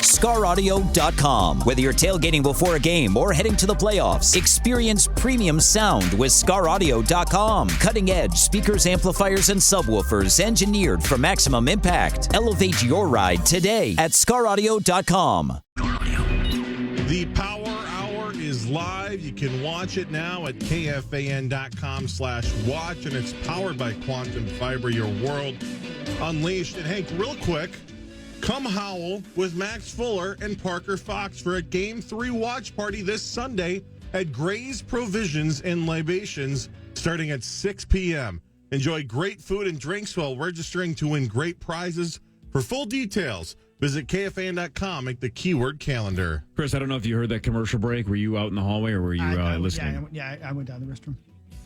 ScarAudio.com. Whether you're tailgating before a game or heading to the playoffs, experience premium sound with ScarAudio.com. Cutting edge speakers, amplifiers, and subwoofers engineered for maximum impact. Elevate your ride today at ScarAudio.com. The Power Hour is live. You can watch it now at KFAN.com/watch, and it's powered by Quantum Fiber, your world unleashed. And Hank, real quick, come howl with Max Fuller and Parker Fox for a Game 3 watch party this Sunday at Gray's Provisions and Libations starting at 6 p.m. Enjoy great food and drinks while registering to win great prizes. For full details, visit KFAN.com, make the keyword calendar. Chris, I don't know if you heard that commercial break. Were you out in the hallway or were you listening? I went down the restroom.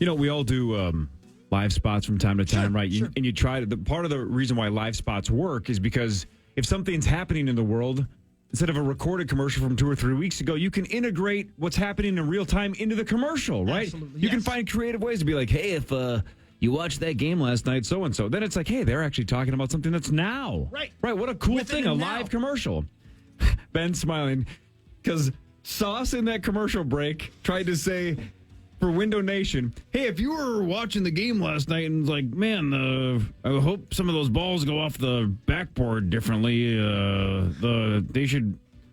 You know, we all do live spots from time to time, right? Sure. And you try to, part of the reason why live spots work is because if something's happening in the world, instead of a recorded commercial from 2 or 3 weeks ago, you can integrate what's happening in real time into the commercial, right? Absolutely, you can find creative ways to be like, hey, if you watched that game last night, so-and-so. Then it's like, hey, they're actually talking about something that's now. Right. Right, what a cool Within thing, a now. live commercial. Ben smiling because Sauce in that commercial break tried to say for Window Nation, hey, if you were watching the game last night and like, man, I hope some of those balls go off the backboard differently.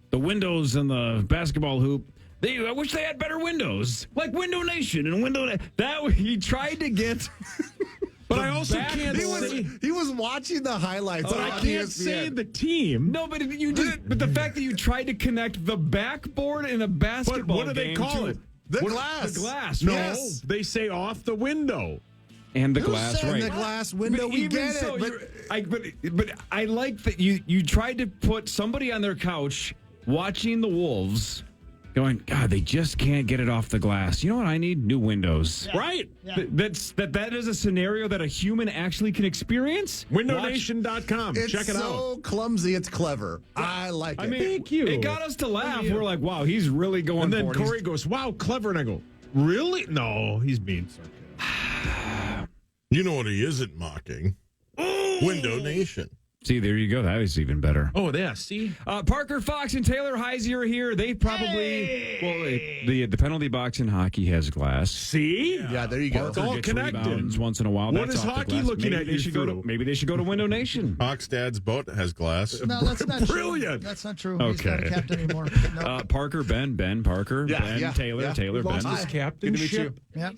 The windows in the basketball hoop, I wish they had better windows, like Window Nation and that he tried to get. But I also can't. He was watching the highlights. But I can't say the team. No, but but the fact that you tried to connect the backboard in a basketball But what do they game call to it? The glass. The glass. No, Yes. they say off the window. And the Who glass, said right? the glass window? But We even get so, it. but I like that you tried to put somebody on their couch watching the Wolves, going, God, they just can't get it off the glass. You know what I need? New windows. Yeah. Right. Yeah. That is a scenario that a human actually can experience. WindowNation.com. It's Check it so out. clumsy. It's clever. I like it. I mean, Thank you. It got us to laugh. Thank you. We're like, wow, he's really going And then for it. Corey goes, wow, clever. And I go, really? No, he's being sarcastic. You know what he isn't mocking? Window Nation. See, there you go. That is even better. Oh, yeah. See? Parker Fox and Taylor Heise are here. They probably the penalty box in hockey has glass. See? Yeah, there you go. It's all Gets connected. rebounds once in a while. What That's is off the hockey glass. looking Maybe at they you should go through? Maybe they should go to Window Nation. Hockstad's boat has glass. No, that's not Brilliant. true. That's not true. He's not a Okay. captain anymore. No. Parker, Ben, Parker, Yeah, Ben, yeah, Taylor, yeah. Taylor, Ben. Lost his captainship. Yep.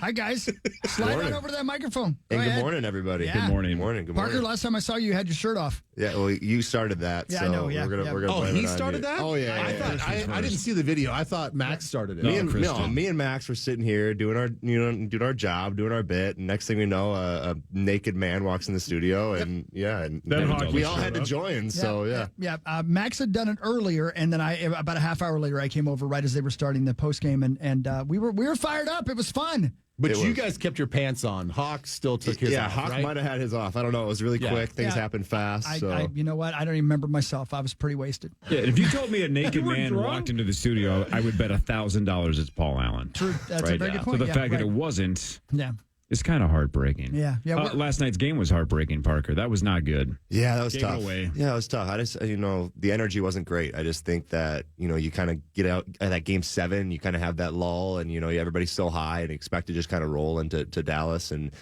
Hi, guys. Slide on over to that microphone. Go And good ahead. morning, everybody. Yeah. Good morning. Good morning. Good morning. Parker, last time I saw you, you had your shirt off. Yeah, well, you started that, Yeah, so I know, yeah, we're yeah. gonna Oh, blame he it on started you. that? Oh yeah. I thought I didn't see the video. I thought Max started it. No. Me and Max were sitting here doing our job, doing our bit, and next thing we know, a naked man walks in the studio, and Then we hockey all had to showed up. join. So yeah. Max had done it earlier, and then about a half hour later, I came over right as they were starting the post game, and we were fired up. It was fun. But It you was. guys kept your pants on. Hawk still took his off, Hawk right? might have had his off. I don't know. It was really Yeah. quick. Things Yeah. happened fast. You know what? I don't even remember myself. I was pretty wasted. Yeah, if you told me a naked were man drunk? walked into the studio, I would bet $1,000 it's Paul Allen. True. That's right a very now. good point. So the Yeah, fact that right. it wasn't Yeah. is kind of heartbreaking. Yeah. Last night's game was heartbreaking, Parker. That was not good. Yeah, that was Game tough. away. Yeah, it was tough. I just, the energy wasn't great. I just think that, you kind of get out at that game 7, you kind of have that lull, and, everybody's so high and expect to just kind of roll into Dallas. And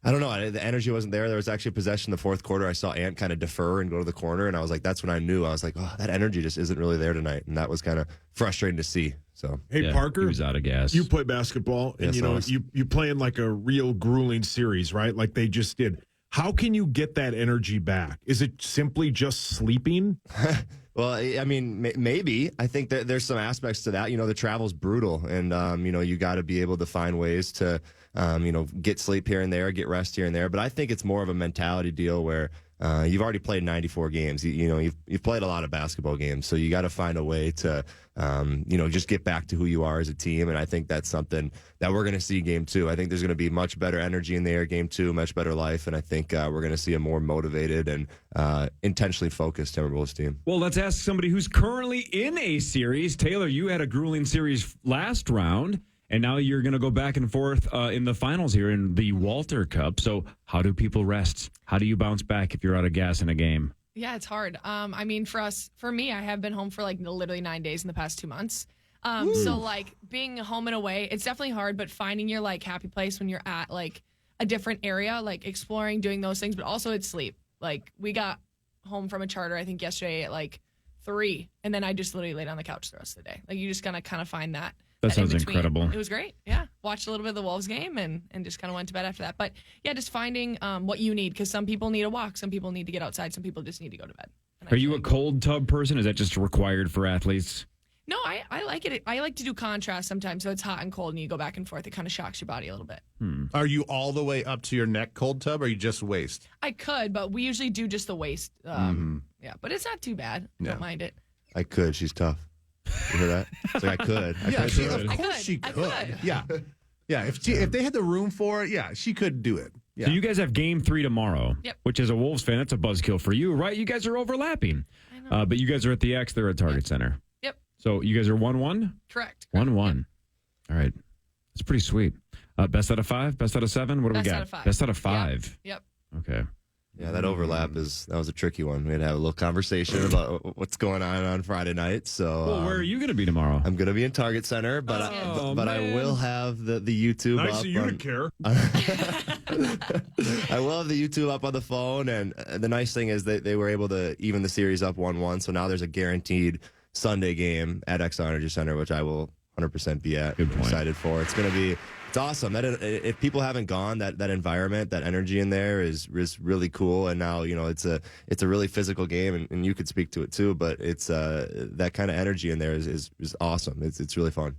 I don't know, the energy wasn't there. There was actually possession in the fourth quarter. I saw Ant kind of defer and go to the corner, and I was like, that's when I knew. I was like, oh, that energy just isn't really there tonight. And that was kind of frustrating to see. So, Hey, Yeah, Parker. he was out of gas. You play basketball, and Yes, I was. you play in like a real grueling series, right? Like they just did. How can you get that energy back? Is it simply just sleeping? well, I mean, maybe. I think that there's some aspects to that. The travel's brutal, and, you got to be able to find ways to, get sleep here and there, get rest here and there. But I think it's more of a mentality deal where you've already played 94 games. You've played a lot of basketball games, so you got to find a way to, just get back to who you are as a team. And I think that's something that we're going to see game 2. I think there's going to be much better energy in the air game 2, much better life. And I think we're going to see a more motivated and intentionally focused Timberwolves team. Well, let's ask somebody who's currently in a series. Taylor, you had a grueling series last round, and now you're going to go back and forth in the finals here in the Walter Cup. So how do people rest? How do you bounce back if you're out of gas in a game? Yeah, it's hard. I mean, for me, I have been home for like literally 9 days in the past 2 months. So like being home and away, it's definitely hard, but finding your like happy place when you're at like a different area, like exploring, doing those things, but also it's sleep. Like we got home from a charter, I think yesterday at like 3, and then I just literally laid on the couch the rest of the day. Like you just gotta kind of find that. That sounds incredible. It was great. Yeah. Watched a little bit of the Wolves game and just kind of went to bed after that. But yeah, just finding what you need, because some people need a walk. Some people need to get outside. Some people just need to go to bed. Are you a cold tub person? Is that just required for athletes? No, I like it. I like to do contrast sometimes. So it's hot and cold and you go back and forth. It kind of shocks your body a little bit. Are you all the way up to your neck cold tub, or are you just waist? I could, but we usually do just the waist. Yeah, but it's not too bad. Don't mind it. I could. She's tough. You hear that? It's like I could. Of course she could. Yeah. Yeah. If they had the room for it, yeah, she could do it. Yeah. So you guys have game 3 tomorrow. Yep. Which, as a Wolves fan, that's a buzzkill for you, right? You guys are overlapping. I know. But you guys are at the X. They're at Target Center. Yep. So you guys are 1-1? Correct. 1-1. All right. That's pretty sweet. Best out of 5? Best out of 7? What do we got? Best out of 5. Best out of 5. Yep. Okay. Yeah, that overlap that was a tricky one. We had to have a little conversation about what's going on Friday night. So, well, where are you going to be tomorrow? I'm going to be in Target Center, but I will have the YouTube nice up. Of you to care. I will have the YouTube up on the phone, and the nice thing is they were able to even the series up 1-1. So now there's a guaranteed Sunday game at XL Energy Center, which I will 100% be at. Good point. Excited for. It's awesome. If people haven't gone, that environment, that energy in there is really cool. And now it's a really physical game, and you could speak to it too. But it's that kind of energy in there is awesome. It's really fun.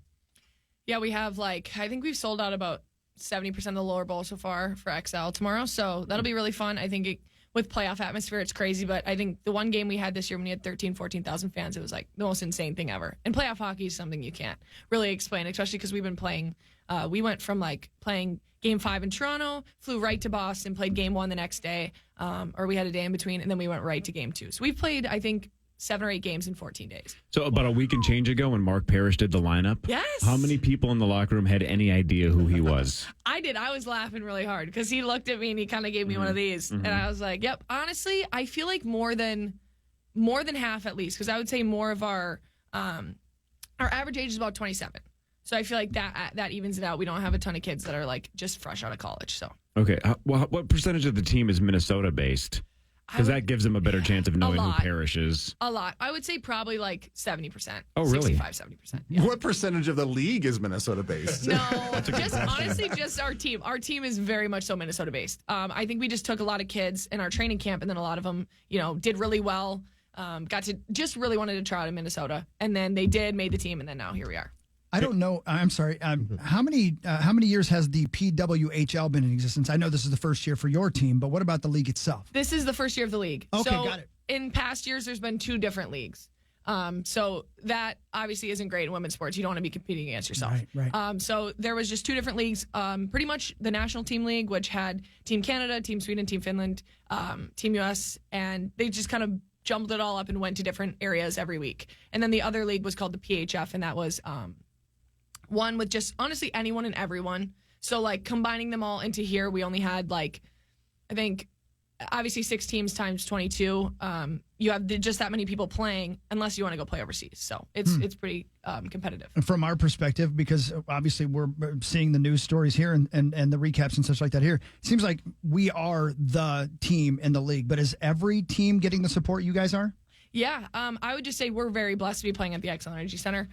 Yeah, we have I think we've sold out about 70% of the lower bowl so far for XL tomorrow. So that'll be really fun. I think with playoff atmosphere, it's crazy. But I think the one game we had this year when you had 14,000 fans, it was like the most insane thing ever. And playoff hockey is something you can't really explain, especially because we've been playing. We went from playing game 5 in Toronto, flew right to Boston, played game 1 the next day, or we had a day in between, and then we went right to game 2. So we've played, I think, 7 or 8 games in 14 days. So about a week and change ago when Mark Parrish did the lineup, yes. How many people in the locker room had any idea who he was? I did. I was laughing really hard because he looked at me and he kind of gave me one of these. And I was like, yep. Honestly, I feel like more than half at least, because I would say more of our average age is about 27. So I feel like that evens it out. We don't have a ton of kids that are just fresh out of college. So okay, well, what percentage of the team is Minnesota based? Because that gives them a better chance of knowing who Parrish is. A lot. I would say probably 70%. Oh, really? 65-70%. Yeah. What percentage of the league is Minnesota based? No, just our team. Our team is very much so Minnesota based. I think we just took a lot of kids in our training camp, and then a lot of them, did really well. Just really wanted to try out in Minnesota, and then they made the team, and then now here we are. I don't know. I'm sorry. How many years has the PWHL been in existence? I know this is the first year for your team, but what about the league itself? This is the first year of the league. Okay, so got it. In past years, there's been 2 different leagues. So that obviously isn't great in women's sports. You don't want to be competing against yourself. Right. So there was just 2 different leagues. Pretty much the National Team League, which had Team Canada, Team Sweden, Team Finland, Team US, and they just kind of jumbled it all up and went to different areas every week. And then the other league was called the PHF, and that was one with just honestly anyone and everyone. So combining them all into here, we only had I think obviously 6 teams times 22. You have just that many people playing unless you want to go play overseas. So it's pretty competitive. From our perspective, because obviously we're seeing the news stories here and the recaps and such like that here, it seems like we are the team in the league. But is every team getting the support you guys are? Yeah. I would just say we're very blessed to be playing at the XL Energy Center.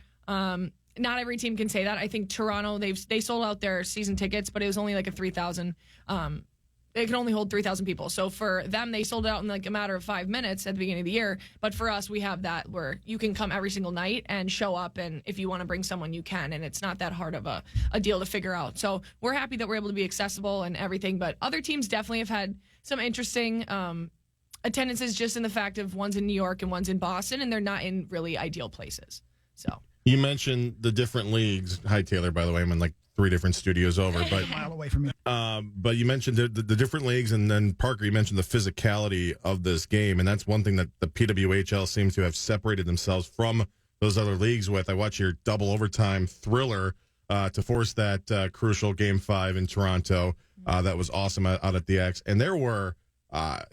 Not every team can say that. I think Toronto, they sold out their season tickets, but it was only a 3,000. They can only hold 3,000 people. So for them, they sold it out in a matter of 5 minutes at the beginning of the year. But for us, we have that where you can come every single night and show up. And if you want to bring someone, you can. And it's not that hard of a deal to figure out. So we're happy that we're able to be accessible and everything. But other teams definitely have had some interesting attendances just in the fact of one's in New York and one's in Boston, and they're not in really ideal places. So. You mentioned the different leagues. Hi, Taylor, by the way. I'm in 3 different studios over. But a mile away from you. But you mentioned the different leagues, and then, Parker, you mentioned the physicality of this game, and that's one thing that the PWHL seems to have separated themselves from those other leagues with. I watched your double overtime thriller to force that crucial Game 5 in Toronto. That was awesome out at the X. And there were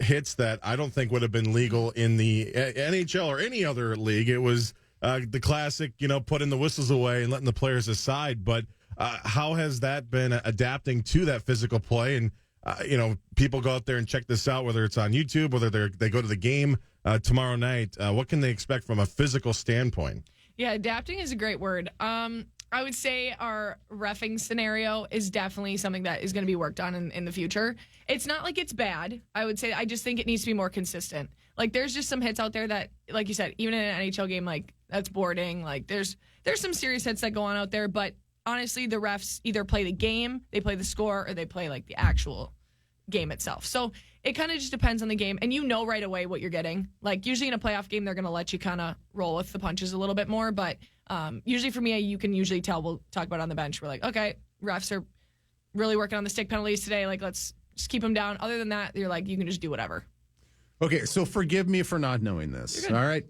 hits that I don't think would have been legal in the NHL or any other league. It was the classic, putting the whistles away and letting the players aside. But how has that been adapting to that physical play? And, people go out there and check this out, whether it's on YouTube, whether they go to the game tomorrow night. What can they expect from a physical standpoint? Yeah, adapting is a great word. I would say our reffing scenario is definitely something that is going to be worked on in the future. It's not like it's bad. I would say I just think it needs to be more consistent. Like, there's just some hits out there that, like you said, even in an NHL game, like, that's boarding. Like, there's some serious hits that go on out there, but honestly, the refs either play the game, they play the score, or they play, like, the actual game itself. So it kind of just depends on the game, and you know right away what you're getting. Like, usually in a playoff game, they're going to let you kind of roll with the punches a little bit more, but usually for me, you can usually tell. We'll talk about it on the bench. We're like, okay, refs are really working on the stick penalties today. Like, let's just keep them down. Other than that, you're like, you can just do whatever. Okay, so forgive me for not knowing this. All right.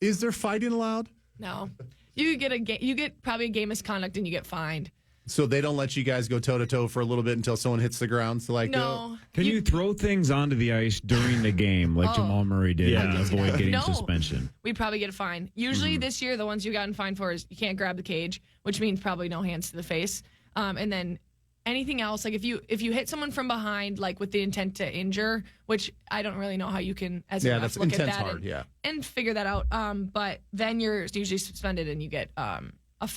Is there fighting allowed? No. You get probably a game misconduct and you get fined. So they don't let you guys go toe-to-toe for a little bit until someone hits the ground? So no. Can you throw things onto the ice during the game like Jamal Murray did and avoid getting suspension? We'd probably get a fine. Usually this year, the ones you gotten fined for is you can't grab the cage, which means probably no hands to the face. And then anything else, like if you hit someone from behind, like with the intent to injure, which I don't really know how you can, as a ref, look at that and figure that out. But then you're usually suspended and you get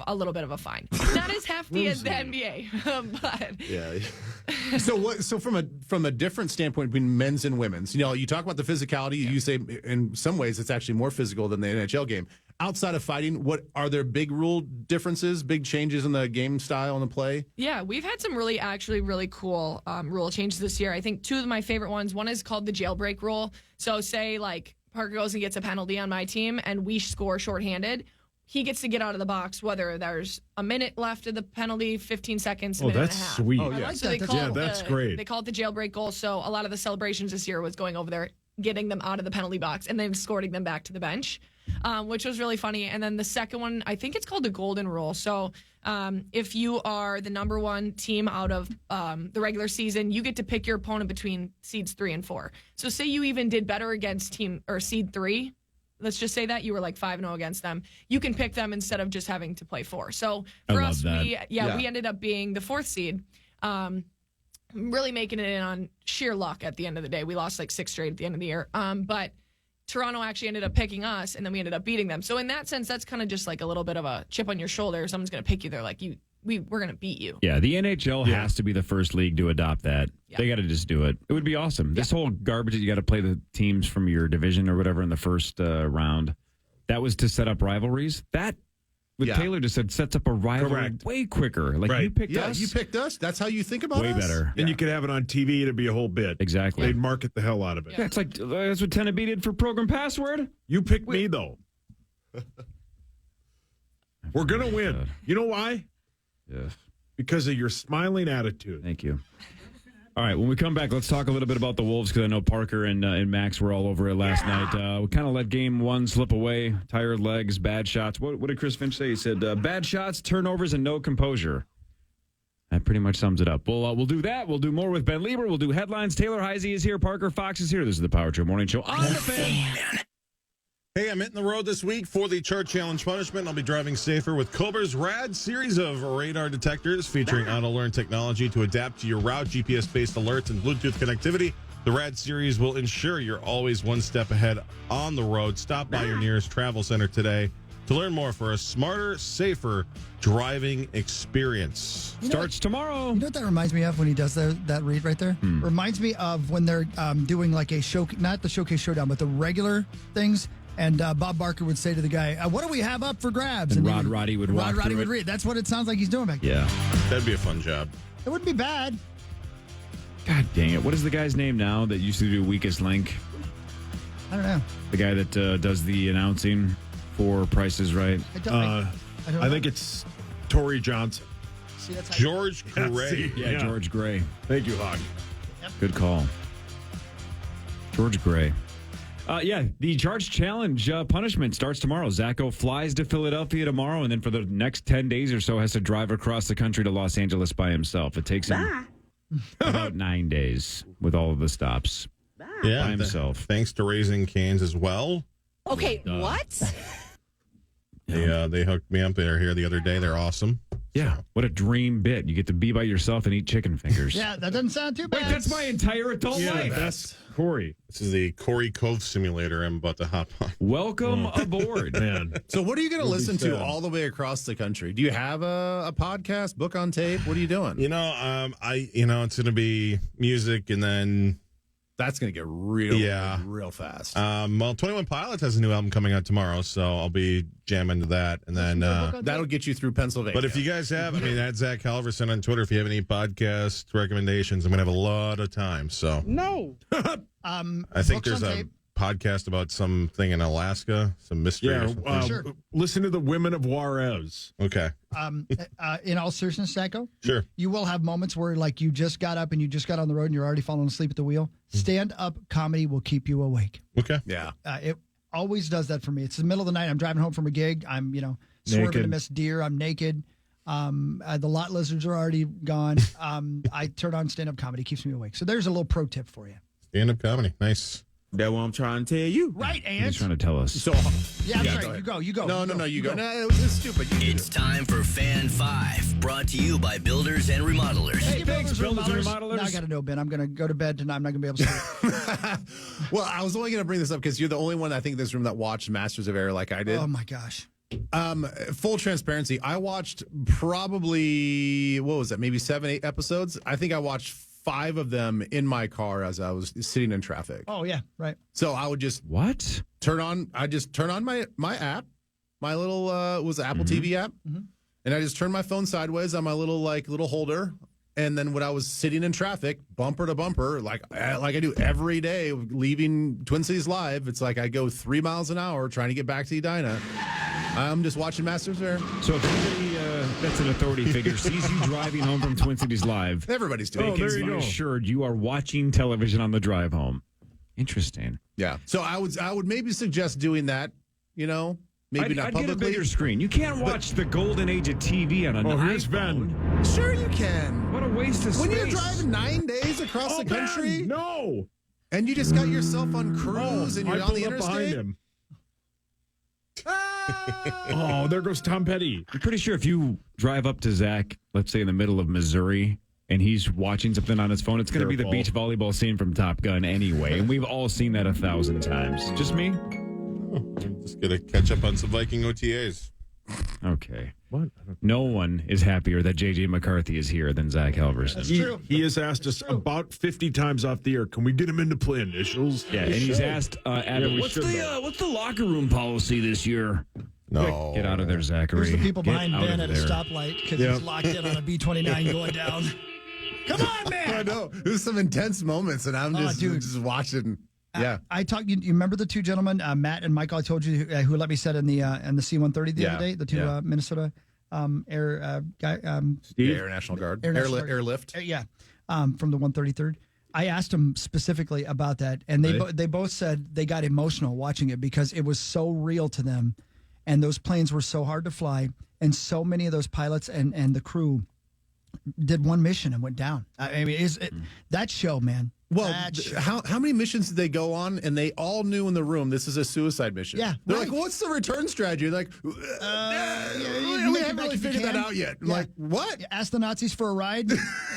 a little bit of a fine. Not as hefty as the NBA, but yeah. So from a different standpoint between men's and women's, you talk about the physicality. You say in some ways it's actually more physical than the NHL game. Outside of fighting, what are there big rule differences, big changes in the game style and the play? Yeah, we've had some really cool rule changes this year. I think two of my favorite ones. One is called the jailbreak rule. So say like Parker goes and gets a penalty on my team and we score shorthanded. He gets to get out of the box, whether there's a minute left of the penalty, 15 seconds, a minute and a half. Sweet. Oh, yeah. So that's great. They call it the jailbreak goal. So a lot of the celebrations this year was going over there, getting them out of the penalty box, and then escorting them back to the bench, which was really funny. And then the second one, I think it's called the golden rule. So if you are the number one team out of the regular season, you get to pick your opponent between seeds 3 and 4. So say you even did better against seed 3. Let's just say that you were like 5-0 against them. You can pick them instead of just having to play 4. So for us, we ended up being the 4th seed, really making it in on sheer luck at the end of the day. We lost like 6 straight at the end of the year. But Toronto actually ended up picking us, and then we ended up beating them. So in that sense, that's kind of just like a little bit of a chip on your shoulder. Someone's going to pick you. They're like, we're going to beat you. Yeah, the NHL has to be the first league to adopt that. Yeah. They got to just do it. It would be awesome. Yeah. This whole garbage that you got to play the teams from your division or whatever in the first round, that was to set up rivalries. That, Taylor just said, sets up a rivalry way quicker. Like, you picked us. You picked us. That's how you think about way us? Way better. And you could have it on TV. It'd be a whole bit. Exactly. They'd market the hell out of it. Yeah, it's like, that's what Tenna B did for Program Password. You picked me, though. We're going to win. You know why? Yes. Because of your smiling attitude. Thank you. All right, when we come back, let's talk a little bit about the Wolves, because I know Parker and Max were all over it last night. We kind of let game one slip away. Tired legs, bad shots. What did Chris Finch say? He said, bad shots, turnovers, and no composure. That pretty much sums it up. We'll do that. We'll do more with Ben Lieber. We'll do headlines. Taylor Heise is here. Parker Fox is here. This is the Power Trip Morning Show on the Fan. Hey, I'm hitting the road this week for the Chart Challenge punishment. I'll be driving safer with Cobra's rad series of radar detectors featuring auto-learn technology to adapt to your route, GPS-based alerts, and Bluetooth connectivity. The rad series will ensure you're always one step ahead on the road. Stop by your nearest travel center today to learn more for a smarter, safer driving experience. Starts tomorrow. You know what that reminds me of when he does that read right there? Reminds me of when they're doing like a show, not the Showcase Showdown, but the regular things. And Bob Barker would say to the guy, what do we have up for grabs? And Roddy would read. That's what it sounds like he's doing back there. Yeah. That'd be a fun job. It wouldn't be bad. God dang it. What is the guy's name now that used to do Weakest Link? I don't know. The guy that does the announcing for Price is Right. I think it's Tori Johnson. See, that's George Gray. Yeah, George Gray. Thank you, Hawk. Yep. Good call. George Gray. The Charge Challenge punishment starts tomorrow. Zacho flies to Philadelphia tomorrow, and then for the next 10 days or so has to drive across the country to Los Angeles by himself. It takes him About 9 days with all of the stops. Yeah, By himself. Thanks to Raising Cane's as well. Okay, what? They hooked me up there here the other day. They're awesome. Yeah. What a dream bit. You get to be by yourself and eat chicken fingers. Yeah, that doesn't sound too bad. Wait, that's my entire adult life. That's Corey. This is the Corey Cove simulator I'm about to hop on. Welcome aboard. Man. So what are you going to listen to sad. all the way across the country? Do you have a podcast, book on tape? What are you doing? It's going to be music and then That's going to get real fast. 21 Pilots has a new album coming out tomorrow, so I'll be jamming to that. And then That'll get you through Pennsylvania. but if you guys have, at Zach Halverson on Twitter, if you have any podcast recommendations, I'm going to have a lot of time. So No. I think books there's on a tape. podcast about something in Alaska, some mystery. or something. Sure. Listen to the Women of Juarez. Okay, In all seriousness, Sacco, sure. you will have moments where like you just got up and you just got on the road and you're already falling asleep at the wheel. Stand-up comedy will keep you awake. Okay. yeah. It always does that for me. It's the middle of the night. I'm driving home from a gig. I'm, swerving Naked. to miss deer. I'm naked. The lot lizards are already gone. I turn on stand-up comedy. Keeps me awake. So there's a little pro tip for you. Stand-up comedy. Nice. That's what I'm trying to tell you. Right, He's Ant? trying to tell us. So Yeah, I'm Yeah, sorry. go You go. no, you go. No, it was stupid. You It's time for Fan 5, brought to you by Builders and Remodelers. Hey, thanks, Builders and Remodelers. Now I got to know, Ben. I'm going to go to bed tonight. I'm not going to be able to sleep. Well, I was only going to bring this up because you're the only one I think in this room that watched Masters of Air like I did. Oh, my gosh. Full transparency, I watched probably, what was that, maybe 7-8 episodes. I think I watched 5 of them in my car as I was sitting in traffic. Oh, yeah, right. So I would just What? turn on my app, my little it was the Apple TV app, and I just turned my phone sideways on my little holder, and then when I was sitting in traffic, bumper to bumper, like I do every day, leaving Twin Cities Live, it's like I go 3 miles an hour trying to get back to Edina. I'm just watching Masters of Air. So if anybody that's an authority figure sees you driving home from Twin Cities Live, Everybody's doing they it. can there you be go. assured you are watching television on the drive home. Interesting. Yeah. So I would maybe suggest doing that, maybe not I'd get a publicly. bigger screen. You can't watch the golden age of TV on an Oh, iPhone. here's Ben. Sure you can. What a waste of When space. you're driving 9 days across the country Ben, no. and you just got yourself on cruise and I you're on pulled the up behind interstate. him. Oh, there goes Tom Petty. I'm pretty sure if you drive up to Zach, let's say in the middle of Missouri, and he's watching something on his phone, it's going to be the Careful. beach volleyball scene from Top Gun anyway. And we've all seen that 1,000 times. Just me? Just gonna catch up on some Viking OTAs. Okay. What? No one is happier that J.J. McCarthy is here than Zach Halverson. He has asked us about 50 times off the air. Can we get him in to play initials? Yeah, and he's asked Adam, we what's should, the locker room policy this year? No. Get out of there, Zachary. There's the people Get behind out Ben of at a there. stoplight because Yep. he's locked in on a B-29 going down. Come on, man! I know. There's some intense moments, and I'm just watching. Yeah. I talked. You remember the two gentlemen, Matt and Michael? I told you who let me set in the C-130 the other day. The two Minnesota air guy. The Air National Guard. Air National Guard. Airlift. From the 133rd. I asked them specifically about that, and they both said they got emotional watching it because it was so real to them, and those planes were so hard to fly, and so many of those pilots and the crew did one mission and went down. I mean, that show, man. Well, that show. how many missions did they go on? And they all knew in the room this is a suicide mission. Yeah, They're right. like, what's the return strategy? Like, we haven't really figured that out yet. I'm like, what? Ask the Nazis for a ride,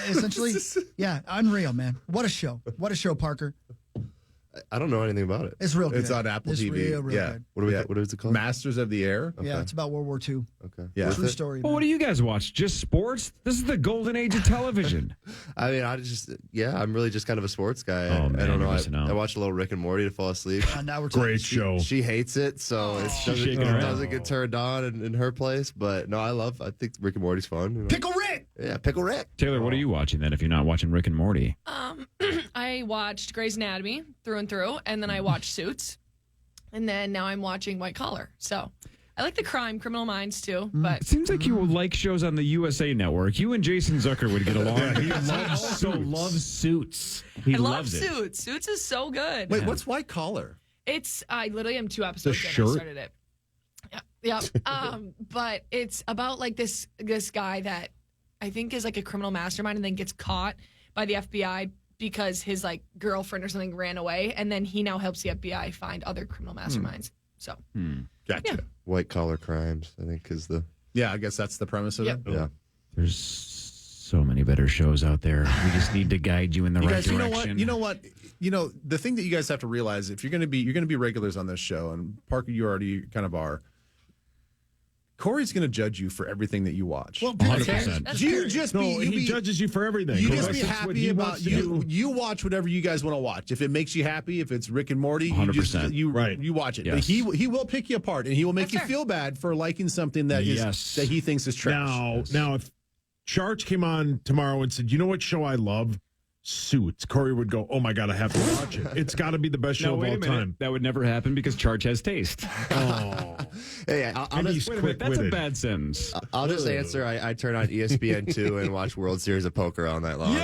essentially. Yeah, unreal, man. What a show. What a show, Parker. I don't know anything about it. It's real good. It's on Apple It's TV. real Yeah. good. What is it called? Masters of the Air. Yeah, it's about World War II. Okay. Yeah. True story. Well, man. what do you guys watch? Just sports? This is the golden age of television. I mean, I'm really just kind of a sports guy. Oh, man, I don't you're know. missing out. I watch a little Rick and Morty to fall asleep. Now we're talking. Great show. She hates it, so it shaking her head. doesn't get turned on in her place. But no, I think Rick and Morty's fun. You know? Pickle Rick. Yeah, Pickle Rick. Taylor, what are you watching then if you're not watching Rick and Morty? I watched Grey's Anatomy through and through, and then I watched Suits, and then now I'm watching White Collar. So I like the Criminal Minds too, but It seems like you like shows on the USA Network. You and Jason Zucker would get along. He loves Suits. He I love loves it. Suits. Suits is so good. Wait, what's White Collar? I literally am 2 episodes in. shirt? I started it. Yeah. But it's about like this guy that I think is like a criminal mastermind and then gets caught. by the FBI because his like girlfriend or something ran away, and then he now helps the FBI find other criminal masterminds. So, Gotcha. Yeah. White collar crimes, I think, is the. Yeah, I guess that's the premise of it. Yeah. There's so many better shows out there. We just need to guide you in the right Guys, direction. you know what? The thing that you guys have to realize, if you're going to be regulars on this show, and Parker, you already kind of are. Corey's going to judge you for everything that you watch. Well, 100%. He judges you for everything. You just That's be what happy he about wants to you. do. You watch whatever you guys want to watch. If it makes you happy, if it's Rick and Morty, 100%. You watch it. But Yes. he will pick you apart, and he will make you feel bad for liking something that that he thinks is trash. Now, if Charge came on tomorrow and said, "You know what show I love? Suits." Corey would go, "Oh my God, I have to watch it. It's got to be the best show No, of wait all a minute. time." That would never happen because Charge has taste. Oh, Hey, I'll and just he's Wait a minute, that's a quick-witted. bad sentence. I'll just answer. I turn on ESPN2 and watch World Series of Poker all night long.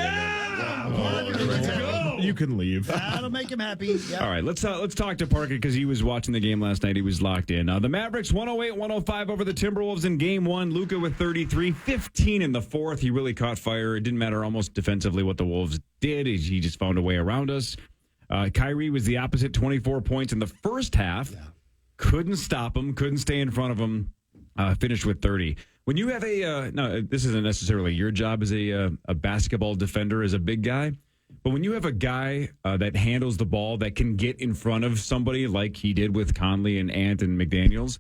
You can leave. That'll make him happy. Yeah. All right, let's talk to Parker because he was watching the game last night. He was locked in. The Mavericks 108-105 over the Timberwolves in game one. Luka with 33, 15 in the fourth. He really caught fire. It didn't matter almost defensively what the Wolves did. He just found a way around us. Kyrie was the opposite, 24 points in the first half. Couldn't stop him, couldn't stay in front of him. Finished with 30. When you have no, this isn't necessarily your job as a basketball defender, as a big guy. But when you have a guy that handles the ball, that can get in front of somebody like he did with Conley and Ant and McDaniels,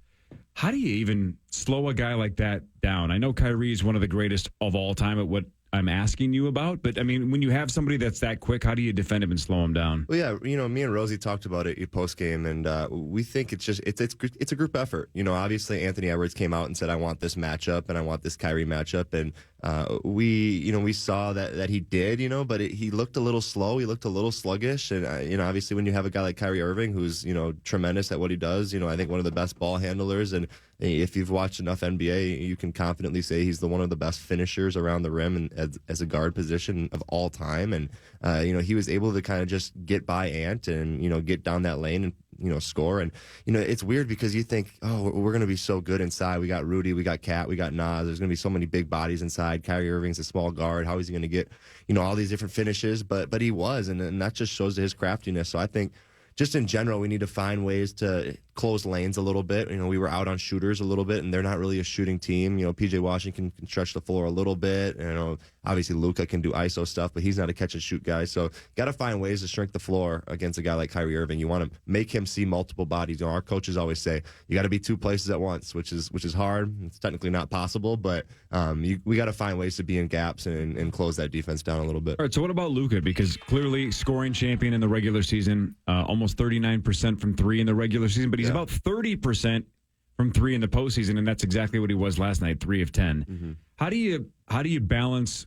how do you even slow a guy like that down? I know Kyrie is one of the greatest of all time at what I'm asking you about, but I mean, when you have somebody that's that quick, how do you defend him and slow him down? Well, yeah, me and Rosie talked about it post game, and we think it's a group effort. Obviously Anthony Edwards came out and said, "I want this matchup and I want this Kyrie matchup," and we saw that he did, but he looked a little slow, he looked a little sluggish, and obviously when you have a guy like Kyrie Irving who's tremendous at what he does, I think one of the best ball handlers, and if you've watched enough NBA, you can confidently say he's one of the best finishers around the rim and as a guard position of all time. And, he was able to kind of just get by Ant and, get down that lane and, score. And, it's weird because you think, oh, we're going to be so good inside. We got Rudy, we got Cat, we got Nas. There's going to be so many big bodies inside. Kyrie Irving's a small guard. How is he going to get, all these different finishes? But he was, and that just shows his craftiness. So I think just in general, we need to find ways to close lanes a little bit. We were out on shooters a little bit, and they're not really a shooting team. PJ Washington can stretch the floor a little bit. Obviously Luka can do ISO stuff, but he's not a catch and shoot guy. So got to find ways to shrink the floor against a guy like Kyrie Irving. You want to make him see multiple bodies. Our coaches always say you got to be two places at once, which is hard. It's technically not possible, but we got to find ways to be in gaps and close that defense down a little bit. All right, so what about Luka? Because clearly scoring champion in the regular season, almost 39% from three in the regular season, but he's about 30% from three in the postseason, and that's exactly what he was last night, 3 of 10. Mm-hmm. How do you balance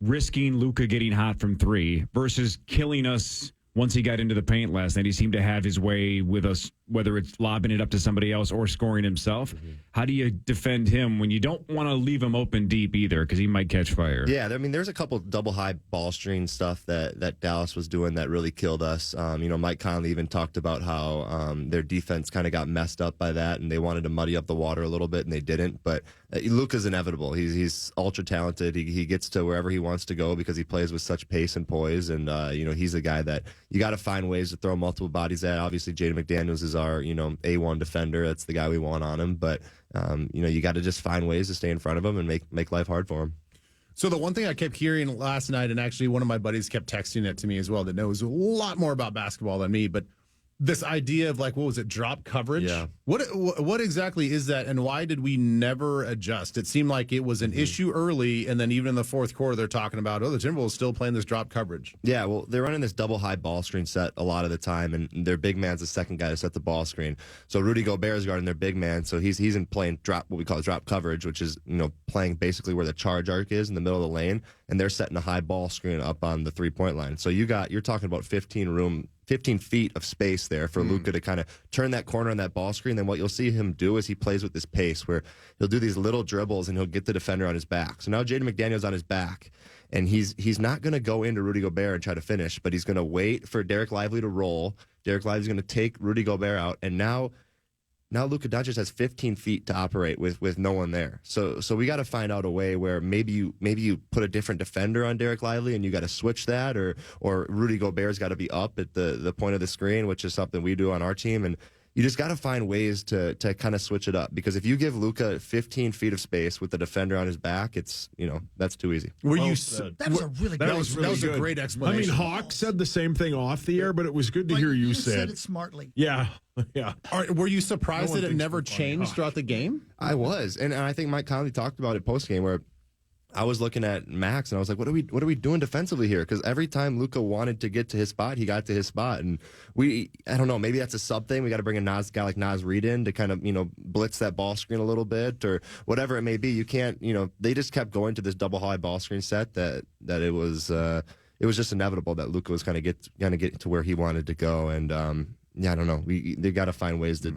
risking Luka getting hot from three versus killing us once he got into the paint last night? He seemed to have his way with us, whether it's lobbing it up to somebody else or scoring himself. Mm-hmm. How do you defend him when you don't want to leave him open deep either because he might catch fire? Yeah, there's a couple double high ball screen stuff that Dallas was doing that really killed us. Mike Conley even talked about how their defense kind of got messed up by that, and they wanted to muddy up the water a little bit, and they didn't. But Luka's inevitable. He's ultra talented. He gets to wherever he wants to go because he plays with such pace and poise, and he's a guy that you got to find ways to throw multiple bodies at. Obviously, Jaden McDaniels is our A1 defender. That's the guy we want on him, but you got to just find ways to stay in front of him and make life hard for him. So the one thing I kept hearing last night, and actually one of my buddies kept texting it to me as well, that knows a lot more about basketball than me, but this idea of drop coverage? Yeah. What exactly is that, and why did we never adjust? It seemed like it was an issue early, and then even in the fourth quarter, they're talking about, the Timberwolves still playing this drop coverage. Yeah, well, they're running this double high ball screen set a lot of the time, and their big man's the second guy to set the ball screen. So Rudy Gobert's guarding their big man, so he's in playing what we call drop coverage, which is playing basically where the charge arc is in the middle of the lane, and they're setting a high ball screen up on the 3-point line. So you're talking about 15 feet of space there for Luka to kind of turn that corner on that ball screen. Then what you'll see him do is he plays with this pace where he'll do these little dribbles and he'll get the defender on his back. So now Jaden McDaniels on his back, and he's not going to go into Rudy Gobert and try to finish, but he's going to wait for Derek Lively to roll. Derek Lively's going to take Rudy Gobert out, and now now Luka Doncic has 15 feet to operate with no one there. So we got to find out a way where maybe you put a different defender on Derek Lively and you got to switch that, or Rudy Gobert's got to be up at the point of the screen, which is something we do on our team. And you just got to find ways to kind of switch it up, because if you give Luka 15 feet of space with the defender on his back, it's, that's too easy. That was a really good. That was a great explanation. I mean, Hawk said the same thing off the air, but it was good to hear you say said it smartly. Yeah. Yeah. Were you surprised that it never changed throughout the game? I was, and I think Mike Conley talked about it post game, where I was looking at Max and I was like, what are we doing defensively here? Because every time Luka wanted to get to his spot, he got to his spot, and I don't know, maybe that's a sub thing. We got to bring a guy like Naz Reid in to kind of blitz that ball screen a little bit, or whatever it may be. You can't, they just kept going to this double high ball screen set that it was just inevitable that Luka was kind of get to where he wanted to go, and I don't know. They got to find ways to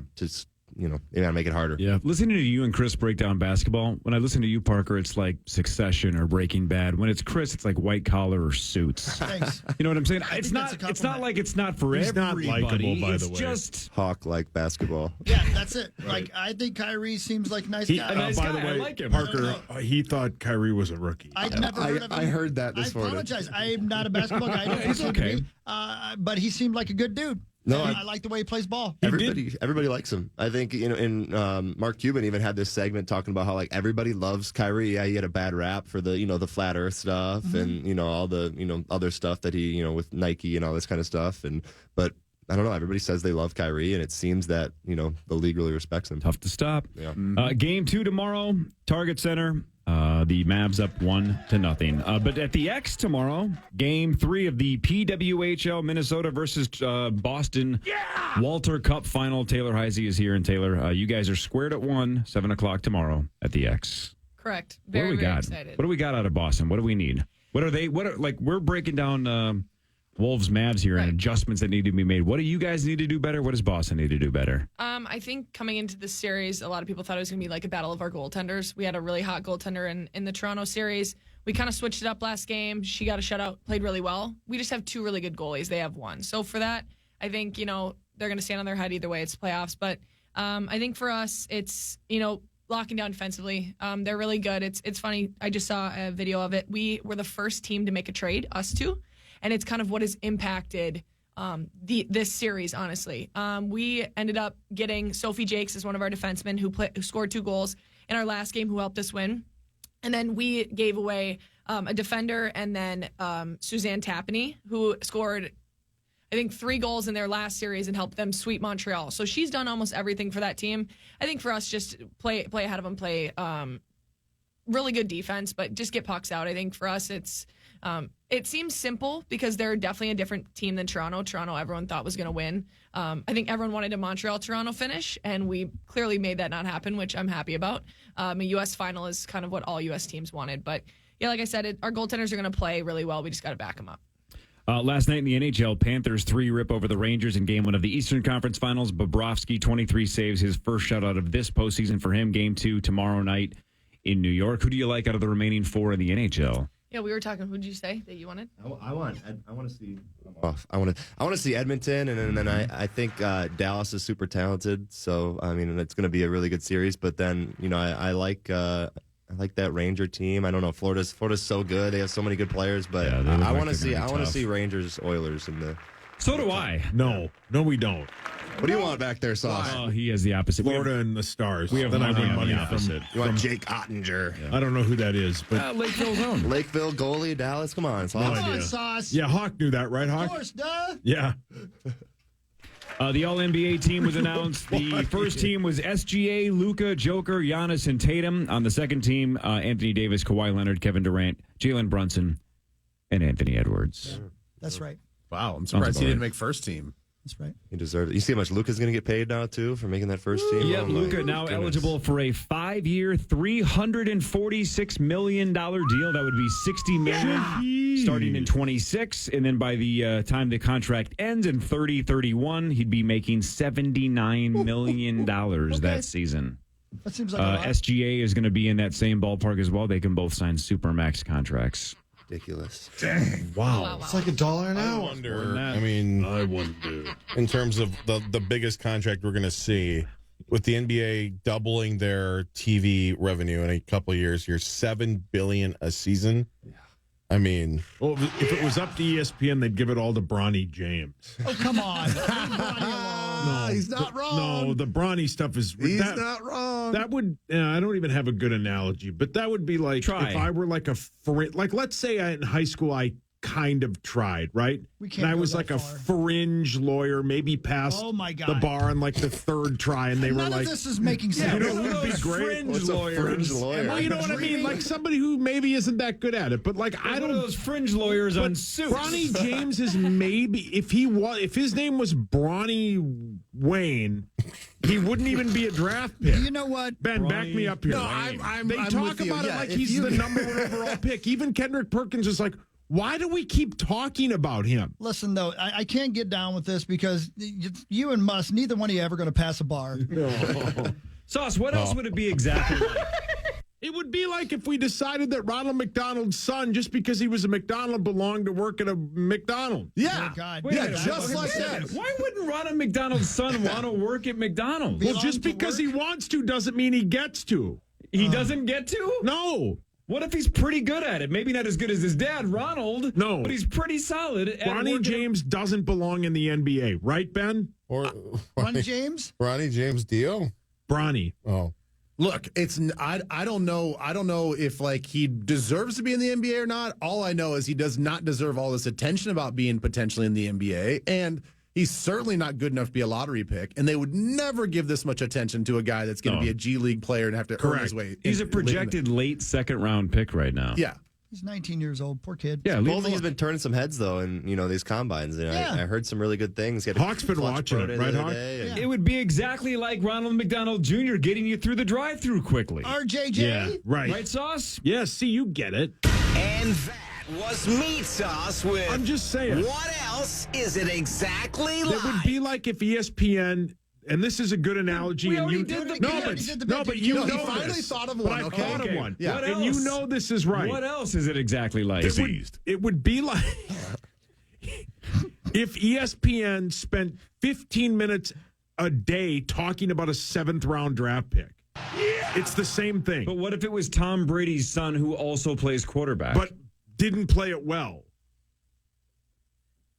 they gotta make it harder. Yeah. Listening to you and Chris break down basketball, when I listen to you, Parker, it's like Succession or Breaking Bad. When it's Chris, it's like White Collar or Suits. Thanks. You know what I'm saying? It's not like it's not for He's everybody. not likable, by the way. It's just Hawk like basketball. Yeah, that's it. Like, I think Kyrie seems like a nice guy. By the way, I like him. Parker, he thought Kyrie was a rookie. I'd never heard of him. I heard that this morning. I apologize. I'm not a basketball guy. I don't He's claim to okay. be, but he seemed like a good dude. No, I like the way he plays ball. Everybody likes him. I think Mark Cuban even had this segment talking about how like everybody loves Kyrie. Yeah, he had a bad rap for the the flat Earth stuff and all the other stuff that he with Nike and all this kind of stuff. But I don't know. Everybody says they love Kyrie, and it seems that the league really respects him. tough to stop. Yeah. Game 2 tomorrow, Target Center. The Mavs up 1-0. But at the X tomorrow, Game 3 of the PWHL Minnesota versus Boston Walter Cup final. Taylor Heise is here, and Taylor, you guys are squared at 7 o'clock tomorrow at the X. Correct. What do we got? Excited. What do we got out of Boston? What do we need? We're breaking down Wolves Mavs here and adjustments that need to be made. What do you guys need to do better? What does Boston need to do better? I think coming into this series, a lot of people thought it was going to be like a battle of our goaltenders. We had a really hot goaltender in the Toronto series. We kind of switched it up last game. She got a shutout, played really well. We just have 2 really good goalies. They have 1. So for that, I think, they're going to stand on their head either way. It's playoffs. But I think for us, it's, locking down defensively. They're really good. It's funny. I just saw a video of it. We were the first team to make a trade, us two. And it's kind of what has impacted this series, honestly. We ended up getting Sophie Jakes as one of our defensemen who scored 2 goals in our last game, who helped us win. And then we gave away a defender and then Suzanne Tapany, who scored, I think, 3 goals in their last series and helped them sweep Montreal. So she's done almost everything for that team. I think for us, just play ahead of them, play really good defense, but just get pucks out. I think for us, it seems simple because they're definitely a different team than Toronto. Toronto, everyone thought was going to win. I think everyone wanted a Montreal-Toronto finish, and we clearly made that not happen, which I'm happy about. A U.S. final is kind of what all U.S. teams wanted. But, yeah, like I said, our goaltenders are going to play really well. We just got to back them up. Last night in the NHL, Panthers 3 rip over the Rangers in Game 1 of the Eastern Conference Finals. Bobrovsky, 23 saves, his first shutout of this postseason for him. Game 2 tomorrow night in New York. Who do you like out of the remaining 4 in the NHL? Yeah, we were talking. Who did you say that you wanted? I want to see. I want to see Edmonton, and then I think Dallas is super talented. So I mean, it's going to be a really good series. But then I like that Ranger team. I don't know. Florida's so good. They have so many good players. But I want to see Rangers Oilers in the. So do I. No, we don't. What do you want back there, Sauce? Oh, he has the opposite. Florida and the Stars. We have then I money want on money the opposite. You want Jake Ottinger? Yeah. I don't know who that is, but Lakeville's own. Lakeville goalie, Dallas. Come on, Sauce. No idea. Sauce. Yeah, Hawk knew that, right, Hawk? Of course, duh. Yeah. The All-NBA team was announced. The first team was SGA, Luka, Joker, Giannis, and Tatum. On the second team, Anthony Davis, Kawhi Leonard, Kevin Durant, Jalen Brunson, and Anthony Edwards. That's right. Wow, I'm surprised he didn't make first team. That's right. He deserved it. You see how much Luka's going to get paid now, too, for making that first team? Yeah, Luka now eligible for a 5-year, $346 million deal. That would be $60 million starting in 26. And then by the time the contract ends in 30-31, he'd be making $79 million that season. That seems like a lot. SGA is going to be in that same ballpark as well. They can both sign Supermax contracts. Ridiculous. Dang. Wow. It's like $1 an hour. I wonder. In terms of the biggest contract we're going to see, with the NBA doubling their TV revenue in a couple of years here, $7 billion a season. I mean, well, if it was up to ESPN, they'd give it all to Bronny James. Oh, come on. Leave Bronny alone. No, he's not wrong. No, the Bronny stuff is. He's not wrong. That would. I don't even have a good analogy, but that would be like if I were like let's say in high school I kind of tried, right? We can't and I go was that like a far. fringe lawyer, maybe passed the bar on like the third try, and they were None like, of this is making sense. you know who would be great? What's a fringe lawyer? Well, you know what I mean? Like somebody who maybe isn't that good at it, but like I don't. One of those fringe lawyers on Suits. Bronny James is maybe if his name was Bronny Wayne, he wouldn't even be a draft pick. You know what? Ben, back me up here. No, they talk with you. about it Yeah, like if he's you- the number one overall pick. Even Kendrick Perkins is like, why do we keep talking about him? Listen, though, I can't get down with this because you and Musk, neither one of you ever going to pass a bar. Sauce, what else would it be exactly like? It would be like if we decided that Ronald McDonald's son, just because he was a McDonald, belonged to work at a McDonald's. Yeah. Oh, God. Wait a Yeah, minute, just like wait a that. minute. Why wouldn't Ronald McDonald's son want to work at McDonald's? Well, just because he wants to doesn't mean he gets to. He doesn't get to? No. What if he's pretty good at it? Maybe not as good as his dad, Ronald. No. But he's pretty solid at Ronnie working- James doesn't belong in the NBA, right, Ben? or Ronnie James? Ronnie James Dio? Bronny. Oh. Look, I don't know. I don't know if like he deserves to be in the NBA or not. All I know is he does not deserve all this attention about being potentially in the NBA, and he's certainly not good enough to be a lottery pick. And they would never give this much attention to a guy that's going to be a G League player and have to earn his way. He's a projected late second-round pick right now. Yeah. He's 19 years old. Poor kid. Yeah, leave him Supposedly he's alone. been turning some heads though, in these combines. And Yeah. I heard some really good things. He had a Hawk's been clutch watching pro it, day right, the other Hawk? day, and- It would be exactly like Ronald McDonald Jr. getting you through the drive-through quickly. RJJ? Yeah, right. Right, Sauce? Yeah, see, you get it. And that was Meat Sauce with I'm just saying. What else is it exactly like? It would be like if ESPN, and this is a good analogy. We and already you did the no, bit. but, We did the no, bit. but you No, he know finally this. thought of But one, I okay? thought of one. Yeah. What And you else? know this is right. What else is it exactly like? It would be like if ESPN spent 15 minutes a day talking about a 7th round draft pick. It's the same thing, But what if it was Tom Brady's son who also plays quarterback? but didn't play it well.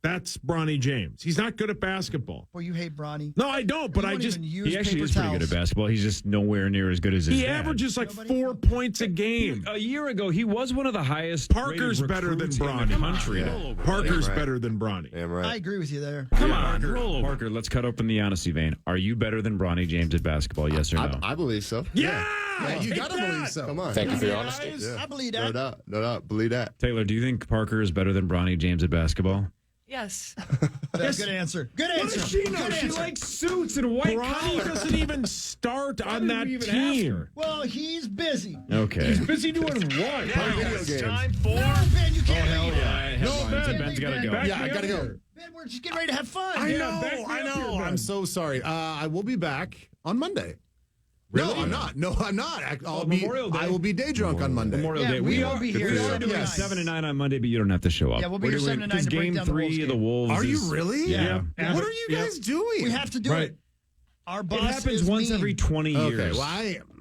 That's Bronny James. He's not good at basketball. Boy, you hate Bronny. No, I don't, but You I won't just even use he actually paper is pretty good towels. at basketball. He's just nowhere near as good as his he dad. averages like 4 points a game. A year ago, he was one of the highest. Parker's rated better than recruits in Bronny. the country. Parker's Right. better than Bronny. Damn I right. agree with you there. Come on, Parker. Let's cut open the honesty vein. Are you better than Bronny James at basketball? Yes or no? I believe so. Yeah, Yeah, you take got to that. believe so. Come on. Thank you for your Guys. honesty. I believe No that. doubt. No doubt. Believe that. Taylor, do you think Parker is better than Bronny James at basketball? Yes. That's a good answer. Good What answer. does she know? Good She answer. likes suits and white Bronny collar. doesn't even start on did that we even team. ask her? Well, he's busy. Okay. He's busy doing what? It's time for Ben, you can't Hell leave. yeah. No, Headlines. Ben. Ben's got to go. Back Yeah, me I up gotta go. here. Ben, we're just getting ready to have fun. I I know, know. back me up here, Ben. I'm so sorry. I will be back on Monday. Really? No, I'm not. No, I'm not. I'll be. Memorial Day. I will be day drunk on Monday. Memorial Yeah, Day. we are will be here we are 7 to doing 9. 7 to 9 on Monday, but you don't have to show up. Yeah, we'll be here 7 to 9 because to break game down the 3 Wolves of the game. Wolves. Are you is- really? Yeah. What are you guys doing? We have to do Right. it. Our It boss happens is once mean. every 20 Okay. years. Well,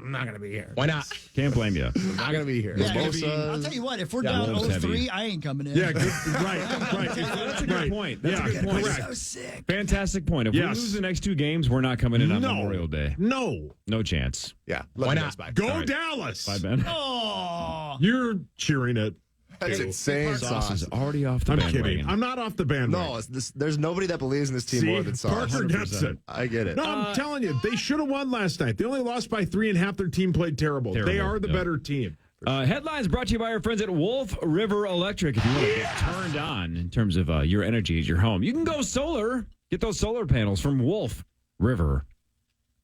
I'm not gonna be here. Why not? Can't blame you. I'm not gonna be here. Yeah, Both, I'll tell you what, if we're Yeah, down Wolves 0-3, heavy. I ain't coming in. Yeah, good, right. That's a good point. That's a good point. Correct. So sick. Fantastic point. If Yes. we lose the next 2 games, we're not coming in on No. Memorial Day. No. No chance. Yeah. Why not? Bye. Go All right. Dallas. Bye, Ben. Oh. You're cheering it. That's insane. Sauce is already off the I'm bandwagon. kidding. I'm not off the bandwagon. No, there's nobody that believes in this team See, more than Sauce. Parker gets it. I get it. No, I'm telling you, they should have won last night. They only lost by 3 and half their team played terrible. They Terrible, are the yeah. better team. Headlines brought to you by our friends at Wolf River Electric. If you want to get turned on in terms of your energy at your home, you can go solar. Get those solar panels from Wolf River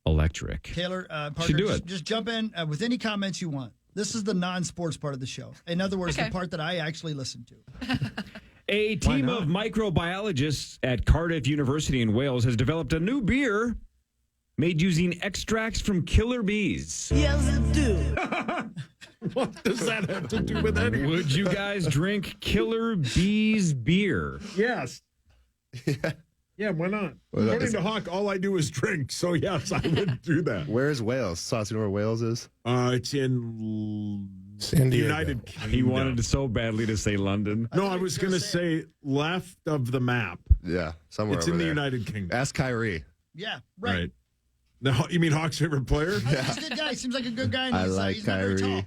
Electric. Taylor, Parker, Should do it. just jump in with any comments you want. This is the non-sports part of the show. In other words, Okay. the part that I actually listen to. A team of microbiologists at Cardiff University in Wales has developed a new beer made using extracts from killer bees. What does that have to do with anything? Would you guys drink killer bees beer? Yes. Yeah, why not? Well, According to Hawk, all I do is drink. So, yes, I would do that. Where's Wales? Sauce, you know where Wales is? It's in San Diego. United Kingdom. He wanted so badly to say London. No, I was going to say left of the map. Yeah, somewhere It's over in the there. United Kingdom. Ask Kyrie. Yeah, right. Now, you mean Hawk's favorite player? He's a good guy. Seems like a good guy. And I he's, like he's not very tall. Kyrie.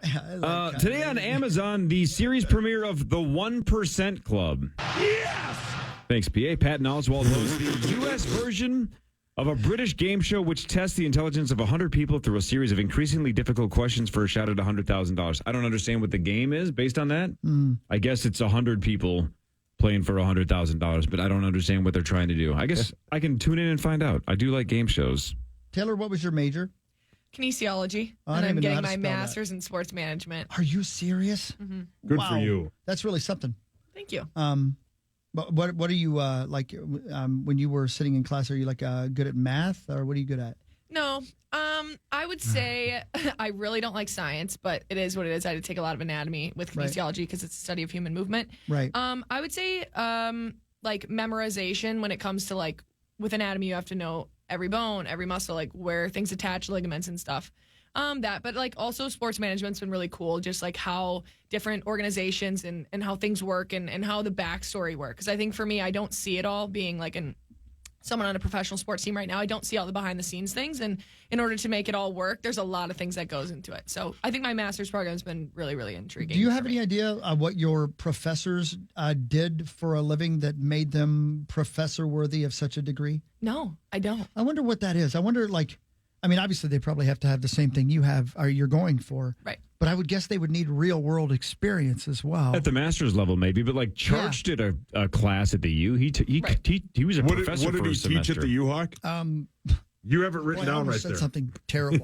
I like Today Kyrie. on Amazon, the series premiere of The 1% Club. Yes! Thanks, PA. Patton Oswalt hosts the U.S. version of a British game show which tests the intelligence of 100 people through a series of increasingly difficult questions for a shot at $100,000. I don't understand what the game is based on that. I guess it's 100 people playing for $100,000, but I don't understand what they're trying to do. I guess I can tune in and find out. I do like game shows. Taylor, what was your major? Kinesiology. I And don't I'm even know how getting to my spell that. master's in sports management. Are you serious? Good Wow. for you. That's really something. Thank you. But what are you like when you were sitting in class? Are you like good at math, or what are you good at? No, I would say I really don't like science, but it is what it is. I had to take a lot of anatomy with Right. kinesiology because it's a study of human movement. Right. I would say like memorization when it comes to like with anatomy, you have to know every bone, every muscle, like where things attach, ligaments and stuff. But like also sports management's been really cool, just like how different organizations and how things work and how the backstory works. Because I think for me, I don't see it all being like someone on a professional sports team right now. I don't see all the behind the scenes things. And in order to make it all work, there's a lot of things that goes into it. So I think my master's program has been really, really intriguing. Do you have for any me. idea what your professors did for a living that made them professor worthy of such a degree? No, I don't. I wonder what that is. I wonder, like, I mean, obviously they probably have to have the same thing you have or you're going for. Right. But I would guess they would need real world experience as well. At the master's level, maybe, but like Church did a class at the U. He was a professor What did for he a teach semester. at the U, Hawk? You have it written Boy, I down almost right said there. something terrible.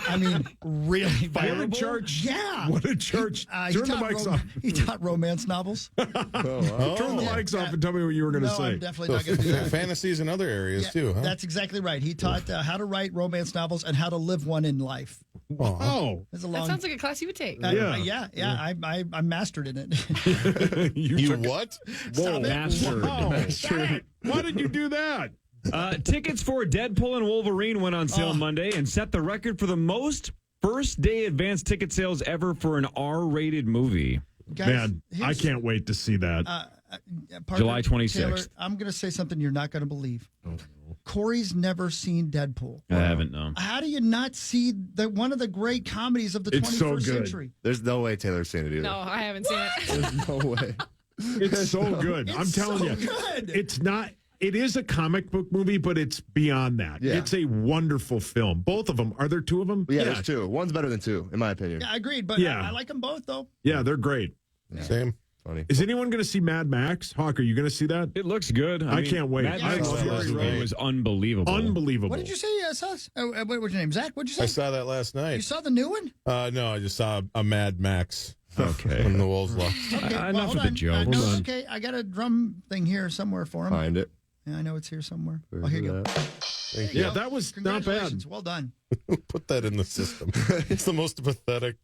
I mean, really What a terrible. church. Yeah. What a church. He Turn the taught mics off. He taught romance novels. Turn the mics off and tell me what you were going to No, say. I'm definitely not going to do that. Fantasies in other areas, too, huh? That's exactly right. He taught how to write romance novels and how to live one in life. Oh. It's a That long. sounds like a class you would take. yeah. I mastered in it. You what? Whoa. Mastered. Wow. Why did you do that? Tickets for Deadpool and Wolverine went on sale Monday and set the record for the most first-day advance ticket sales ever for an R-rated movie. Guys, Man, I here's- can't wait to see that. Parker, July 26th. Taylor, I'm going to say something you're not going to believe. Corey's never seen Deadpool. I haven't, no. How do you not see one of the great comedies of the It's 21st so good. century? There's no way Taylor's seen it either. No, I haven't seen it. There's no way. It's so good. I'm It's telling so you. good. It's not. It is a comic book movie, but it's beyond that. Yeah. It's a wonderful film. Both of them. Are there two of them? Yeah, there's two. One's better than two, in my opinion. Yeah, I agreed, but Yeah. I like them both, though. Yeah, they're great. Same. Funny. Is anyone going to see Mad Max? Hawk, are you going to see that? It looks good. I can't wait. Mad I Max saw that Fury last Road night. was unbelievable. Unbelievable. What did you say, Sus? What was your name? Zach, what did you I say? saw that last night. You saw the new one? No, I just saw a Mad Max. Okay. When the Wolves lost. Okay, enough hold with the on. joke. No, Hold on. okay, I got a drum thing here somewhere for him. Find it. Yeah, I know it's here somewhere. Oh, here you go. Thank Yeah, you. that was not bad. Congratulations. Well done. Put that in the system. It's the most pathetic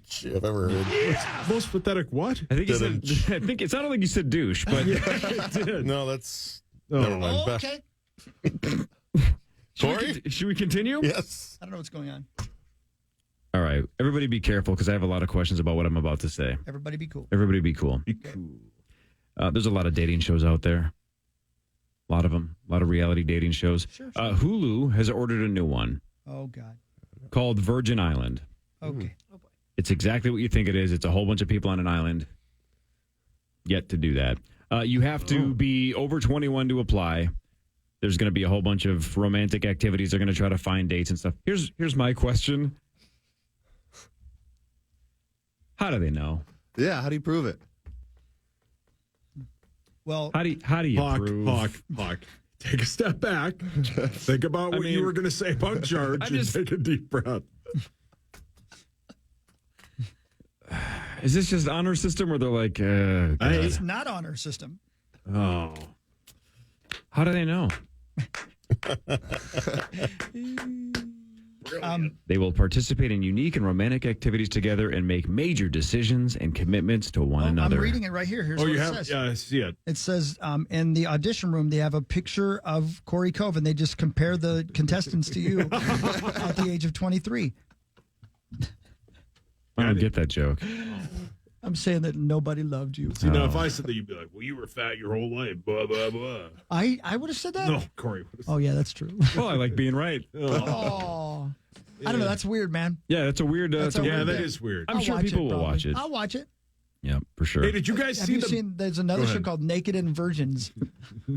shit I've ever heard. Most pathetic what? I think I think it sounded like you said douche, but It did. No, that's... Oh. Never mind. Oh, okay. Corey? should we continue? Yes. I don't know what's going on. All right. Everybody be careful because I have a lot of questions about what I'm about to say. Everybody be cool. Everybody be cool. There's a lot of dating shows out there. A lot of them. A lot of reality dating shows. Sure. Hulu has ordered a new one Oh, God. called Virgin Island. Okay. It's exactly what you think it is. It's a whole bunch of people on an island. Yet to do that. You have to be over 21 to apply. There's going to be a whole bunch of romantic activities. They're going to try to find dates and stuff. Here's my question. How do they know? Yeah, how do you prove it? Well, How do you prove? Hawk. Take a step back. Think about what you were going to say about George and take a deep breath. Is this just honor system or they're like, God. it's not on our system. Oh. How do they know? They will participate in unique and romantic activities together and make major decisions and commitments to one another. I'm reading it right here. Here's what it says. Yeah, I see it. It says in the audition room, they have a picture of Corey Cove, and they just compare the contestants to you at the age of 23. I don't get that joke. I'm saying that nobody loved you. See, now if I said that, you'd be like, well, you were fat your whole life, blah, blah, blah. I would have said that? No, Corey would have said Oh, yeah, that's true. Well, I like being right. Oh. I don't know. That's weird, man. Yeah, that's a weird. That's a Yeah, weird that thing. is weird. I'm sure people will watch it. I'll watch it. Yeah, for sure. Hey, did you guys Have see you the seen? There's another show called Naked and Virgins.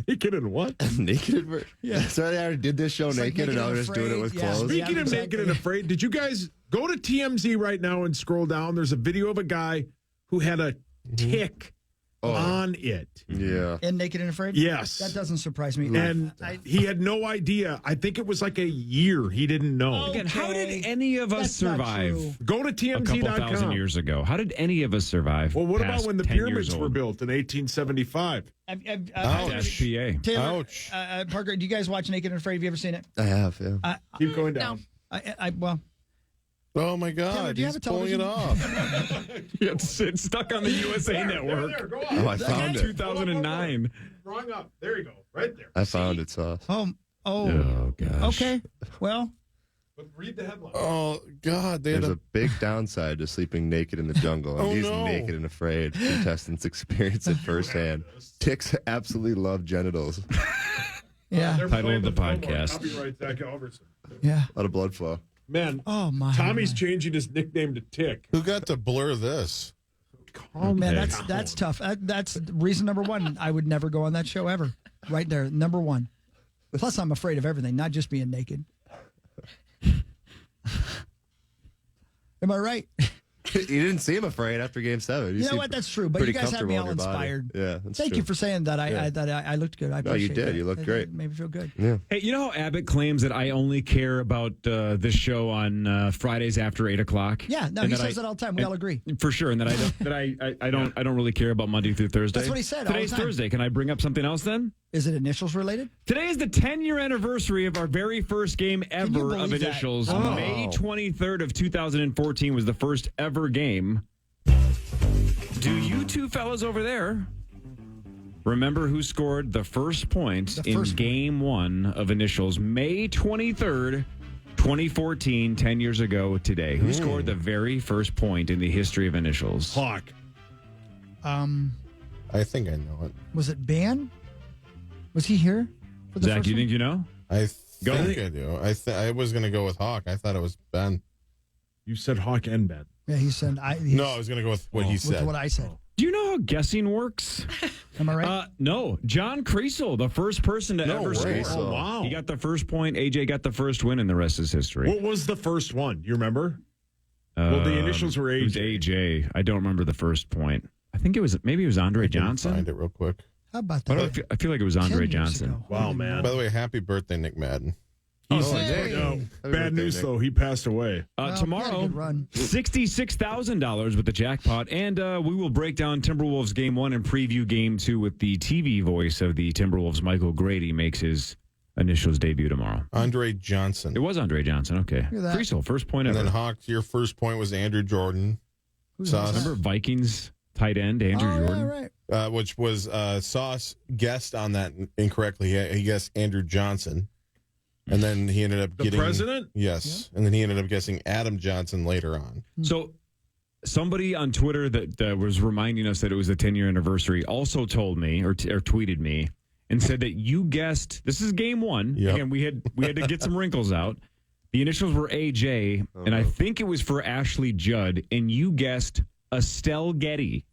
Naked and what? Naked? Yeah. So they already did this show It's like naked, and Naked now and they're just doing it Afraid. with Yeah. clothes. Speaking of exactly. Naked and Afraid, did you guys go to TMZ right now and scroll down? There's a video of a guy who had a tick on it. Yeah. And Naked and Afraid? Yes. That doesn't surprise me. And he had no idea. I think it was like a year he didn't know. Again, how did any of us That's not survive true. Go to a couple thousand TMZ.com. years ago? How did any of us survive? Well, what about past when the 10 years pyramids were old? built in 1875? Dash PA. Taylor, Ouch. Parker, do you guys watch Naked and Afraid? Have you ever seen it? I have, yeah. Keep going down. Well, Oh, my Taylor, God. do you have He's a pulling it television? off. It's stuck on the USA Network. There, go on. Oh, I found it. 2009. Drawing up. There you go. Right there. I found it, Sauce. Oh, gosh. Okay. Well, But read the headline. Oh, God. They had There's a big downside to sleeping naked in the jungle, and Oh, these no. naked and afraid contestants experience it firsthand. Ticks absolutely love genitals. yeah. They're Title playing of the promo. podcast. Copyright Zach Alverson. Yeah. A lot of blood flow. Man, Oh, my. Tommy's changing his nickname to Tick. Who got to blur this? Oh, man, Okay. that's tough. That's reason number one. I would never go on that show ever. Right there. Number one. Plus, I'm afraid of everything, not just being naked. Am I right? You didn't seem afraid after Game 7. You know seemed what? That's true. But pretty you guys have me all comfortable in your body. inspired. Yeah, that's Thank true. you for saying that. Yeah. I looked good. I No, you appreciate did. that. You looked It great. made me feel good. Yeah. Hey, you know how Abbott claims that I only care about this show on Fridays after 8 o'clock? Yeah, no, And he that says that all the time. We all agree. For sure, and that I don't really care about Monday through Thursday. That's what he said all the Today's time. Thursday. Can I bring up something else then? Is it initials related? Today is the 10-year anniversary of our very first game you ever of believe that? initials. Oh. May 23rd of 2014 was the first ever game. Do you two fellas over there remember who scored the first point in game one of initials? May 23rd, 2014, 10 years ago today. Who scored the very first point in the history of initials? Hawk. I think I know it. Was it Ben? Was he here? For the Zach, first you one? think you know? I Go. think I do. I was going to go with Hawk. I thought it was Ben. You said Hawk and Ben. Yeah, he said. No, I was going to go with what he with said. what I said. Do you know how guessing works? Am I right? No. John Creasel, the first person to ever way. score. Oh, wow. He got the first point. AJ got the first win, and the rest is history. What was the first one? You remember? Well, the initials were It was AJ. AJ. I don't remember the first point. I think it was Andre Johnson. Find it real quick. How about I, that? I feel like it was 10 Andre years Johnson. ago. Wow, man. By the way, happy birthday, Nick Madden. No, bad news, though. He passed away. Well, he had a Tomorrow, good run. $66,000 with the jackpot, and we will break down Timberwolves Game 1 and preview Game 2 with the TV voice of the Timberwolves. Michael Grady makes his initials debut tomorrow. Andre Johnson. It was Andre Johnson. Okay. Look at that. Creasel, first point And ever. then Hawk, your first point was Andrew Jordan. Sauce, Remember Vikings tight end Andrew Jordan? Yeah, right. which was Sauce guessed on that incorrectly. He guessed Andrew Johnson. And then he ended up The getting... president? Yes. And then he ended up guessing Adam Johnson later on. So somebody on Twitter that was reminding us that it was the 10-year anniversary also told me or tweeted me and said that you guessed, this is game one. Yep. Again, we had to get some wrinkles out. The initials were AJ, and I think it was for Ashley Judd, and you guessed Estelle Getty.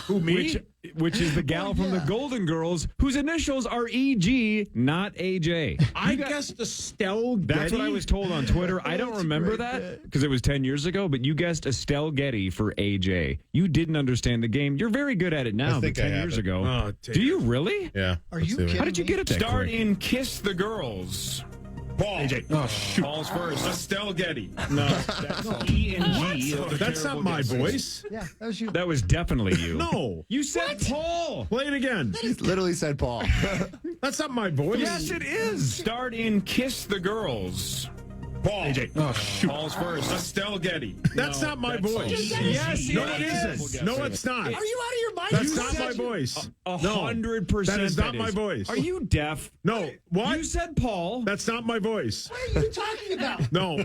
Who, me? Which is the gal from the Golden Girls, whose initials are EG, not AJ. I guessed Estelle Getty. That's what I was told on Twitter. I don't remember that because it was 10 years ago, but you guessed Estelle Getty for AJ. You didn't understand the game. You're very good at it now, I but think 10 I have years it. ago. Oh, Do you really? Yeah. Are Let's you see what- kidding? How did you get it that Start quick? in Kiss the Girls. Paul. AJ. Oh, shoot. Paul's first. Estelle Getty. No, That's E and G. that's not my voice. Yeah, that was you. That was definitely you. No. You said Paul. Play it again. He literally said Paul. That's not my voice. Yes, it is. Start in Kiss the Girls. Paul. AJ. Oh, shoot. Paul's first. Estelle Getty. That's not my voice. Yes, No, it isn't. No, it's not. Are you out of your mind? That's not my voice. 100%. That is not my voice. Are you deaf? No. What? You said Paul. That's not my voice. What are you talking about? No.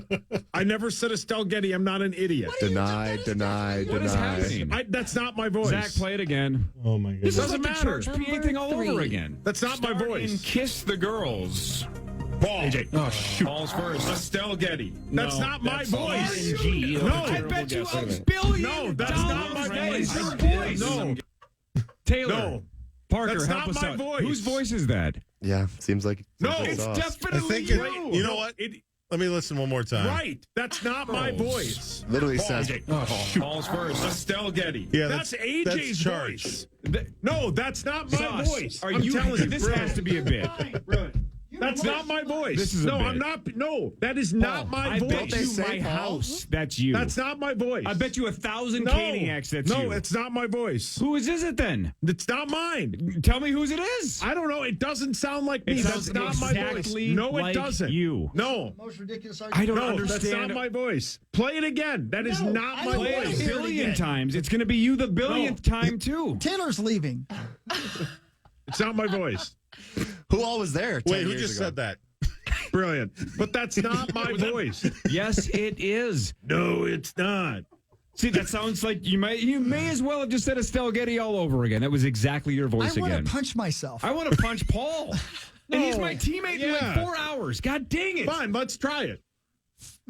I never said Estelle Getty. I'm not an idiot. Deny. What is happening? That's not my voice. Zach, play it again. Oh my goodness. This is Doesn't like the matter. church PA thing all over again. That's not my voice. And Kiss the Girls. Paul. AJ. Oh, shoot. Paul's first. Estelle Getty. That's not my voice. No. I bet you $1 billion. No, that's not my that is voice. your voice. No. Taylor. No. Parker, That's help not us my out. voice. Whose voice is that? Yeah, seems like No, It's us. definitely think you. you know what? Let me listen one more time. Right. That's not my voice. Literally Paul. says. AJ. Oh, shoot. Paul's first. Estelle Getty. Yeah, That's AJ's charge. voice. No, that's not my Sauce, voice. Are I'm you? telling you, This bro. has to be a bit. That's not my voice. This is a no, bit. I'm not. No, that is not my I voice. bet you my house. That's you. That's not my voice. I bet you 1,000 no. Caniacs. That's you. No, it's not my voice. Whose is it then? It's not mine. Tell me whose it is. I don't know. It doesn't sound like me. It That's sounds not my voice. exactly No, it like doesn't. you. No. Most ridiculous I argument. don't No, understand. that's not my voice. Play it again. That is No, not I my don't Play wanna it voice. a hear it billion again. times. It's going to be you the billionth time too. Taylor's leaving. It's not my voice. Who all was there? 10 Wait, who years just ago? said that? Brilliant. But that's not my voice. Yes, it is. No, it's not. See, that sounds like you may as well have just said Estelle Getty all over again. That was exactly your voice I want again. to punch myself. I want to punch Paul. And he's my teammate in like Yeah. 4 hours. God dang it. Fine, let's try it.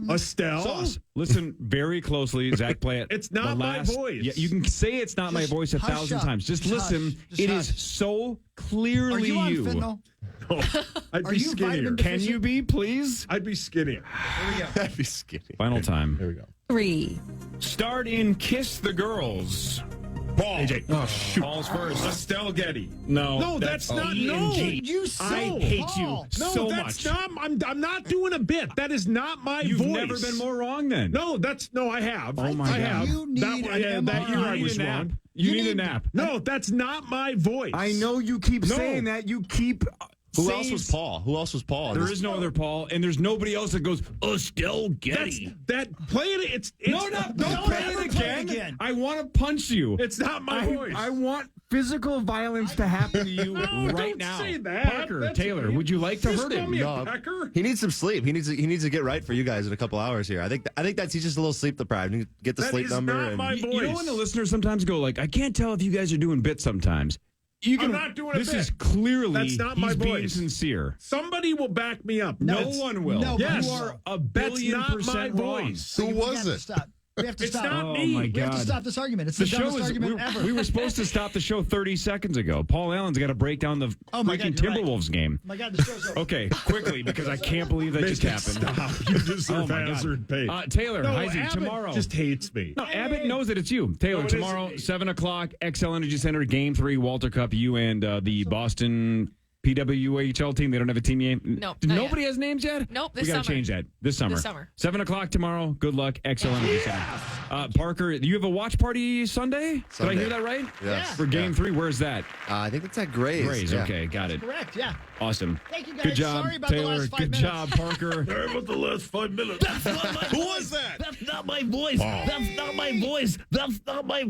Estelle. Sauce. Listen very closely. Zach, play it. It's not my voice. Yeah, you can say it's not my Just voice 1,000 hush up. times. Just Just listen. hush. Just It hush. is so Are clearly you on you. fentanyl? No, I'd Are be you skinnier. vitamin Can you be, please? I'd be skinnier. That'd be skinny. Final time. There we go. 3. Start in Kiss the Girls. Paul. AJ. Oh, shoot. Paul's first. Estelle Getty. No, that's not. No, You I so hate Paul. you no, so that's much. not. I'm not doing a bit. That is not my You've voice. never been more wrong then. No, I have. Oh, my I God. have. You need that an year I You was need a nap. wrong. You need a nap. No, that's not my voice. I know you keep No. saying that. You keep. Who else was Paul? Who else was Paul? There is no other Paul, and there's nobody else that goes, Estelle Getty. That play it. It's Don't play ever it play it again. again. I want to punch you. It's not my voice. I want physical violence to happen to you right don't now. say that. Parker, That's- Taylor, would you like to Just hurt call him? me a No. pecker. He needs some sleep. He needs to get right for you guys in a couple hours here. I think that's he's just a little sleep deprived. He get the That sleep is number. not and my voice. You know when the listeners sometimes go like, I can't tell if you guys are doing bits sometimes. I'm not doing a This bit. is clearly That's not my he's being voice. sincere. Somebody will back me up. No That's- one will. No, Yes. You are a That's billion not my percent wrong. voice. We have to stop. We have to It's stop. not Oh me. my We have to God. stop this argument. It's The the show dumbest is. argument ever. We were supposed to stop the show 30 seconds ago. Paul Allen's got to break down the Oh my freaking God, you're right. Timberwolves game. My God, the show's over. Okay, quickly, because I can't believe that just happened. Stop. You deserve Oh, my God. hazard pay. Taylor, no, Heise, Abbott tomorrow. just hates me. No, Abbott knows that it's you. Taylor, No, it tomorrow, isn't me. 7 o'clock, XL Energy Center, Game 3, Walter Cup, you and the Boston PWHL team. They don't have a team yet? Nope, not Nobody has names yet? Nope, We this got to summer. change that. This summer. This summer. 7 o'clock tomorrow. Good luck, XL Energy Center. Parker, you have a watch party Sunday? Did I hear that right? Yes. For Game 3, where's that? I think it's at Grays. Grays, Yeah. okay, got it. Correct, yeah. Awesome. Thank you, guys. Good job, Sorry about the Taylor. last 5 Good minutes. job, Parker. Sorry about the last 5 minutes. Who was that? That's not my voice. That's not my voice. That's not my